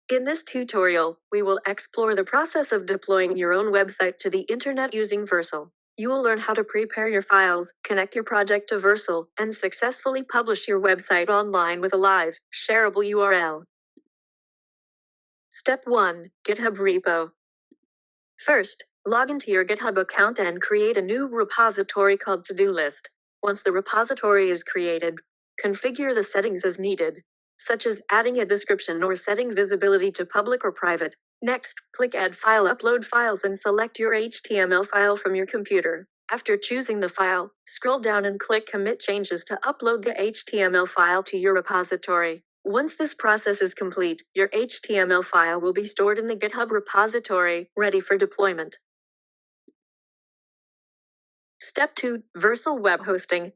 In this tutorial, we will explore the process of deploying your own website to the internet using Vercel. You will learn how to prepare your files, connect your project to Vercel, and successfully publish your website online with a live, shareable URL. Step 1. GitHub repo. First, log into your GitHub account and create a new repository called To-Do List. Once the repository is created, configure the settings as needed, such as adding a description or setting visibility to public or private. Next, click Add File, upload files, and select your HTML file from your computer. After choosing the file, scroll down and click Commit Changes to upload the HTML file to your repository. Once this process is complete, your HTML file will be stored in the GitHub repository, ready for deployment. Step 2. Vercel Web Hosting.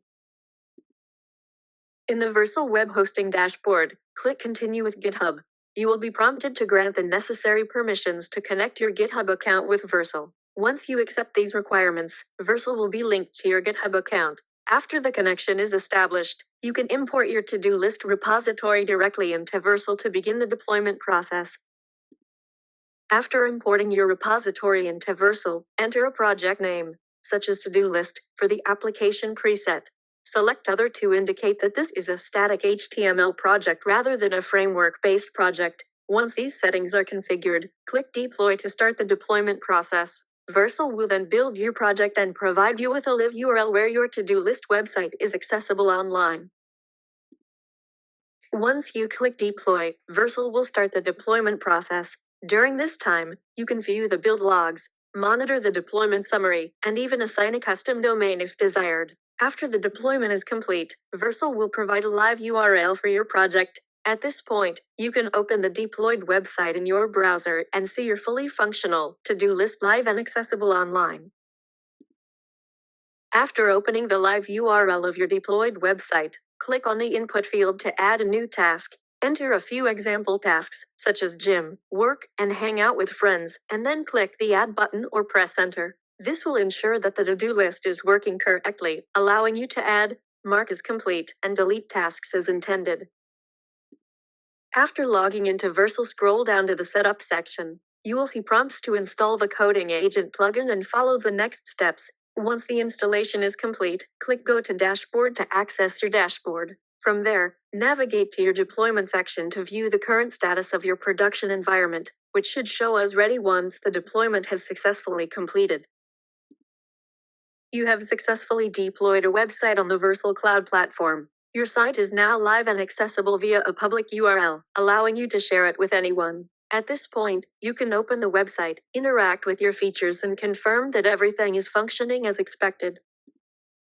In the Vercel Web Hosting dashboard, click Continue with GitHub. You will be prompted to grant the necessary permissions to connect your GitHub account with Vercel. Once you accept these requirements, Vercel will be linked to your GitHub account. After the connection is established, you can import your to-do list repository directly into Vercel to begin the deployment process. After importing your repository into Vercel, enter a project name, such as to-do list, for the application preset. Select Other to indicate that this is a static HTML project rather than a framework-based project. Once these settings are configured, click Deploy to start the deployment process. Vercel will then build your project and provide you with a live URL where your to-do list website is accessible online. Once you click Deploy, Vercel will start the deployment process. During this time, you can view the build logs, monitor the deployment summary, and even assign a custom domain if desired. After the deployment is complete, Vercel will provide a live URL for your project. At this point, you can open the deployed website in your browser and see your fully functional to-do list live and accessible online. After opening the live URL of your deployed website, click on the input field to add a new task. Enter a few example tasks, such as gym, work, and hang out with friends, and then click the Add button or press Enter. This will ensure that the to-do list is working correctly, allowing you to add, mark as complete, and delete tasks as intended. After logging into Vercel, scroll down to the Setup section. You will see prompts to install the Coding Agent plugin and follow the next steps. Once the installation is complete, click Go to Dashboard to access your dashboard. From there, navigate to your deployment section to view the current status of your production environment, which should show as ready once the deployment has successfully completed. You have successfully deployed a website on the Vercel Cloud platform. Your site is now live and accessible via a public URL, allowing you to share it with anyone. At this point, you can open the website, interact with your features, and confirm that everything is functioning as expected.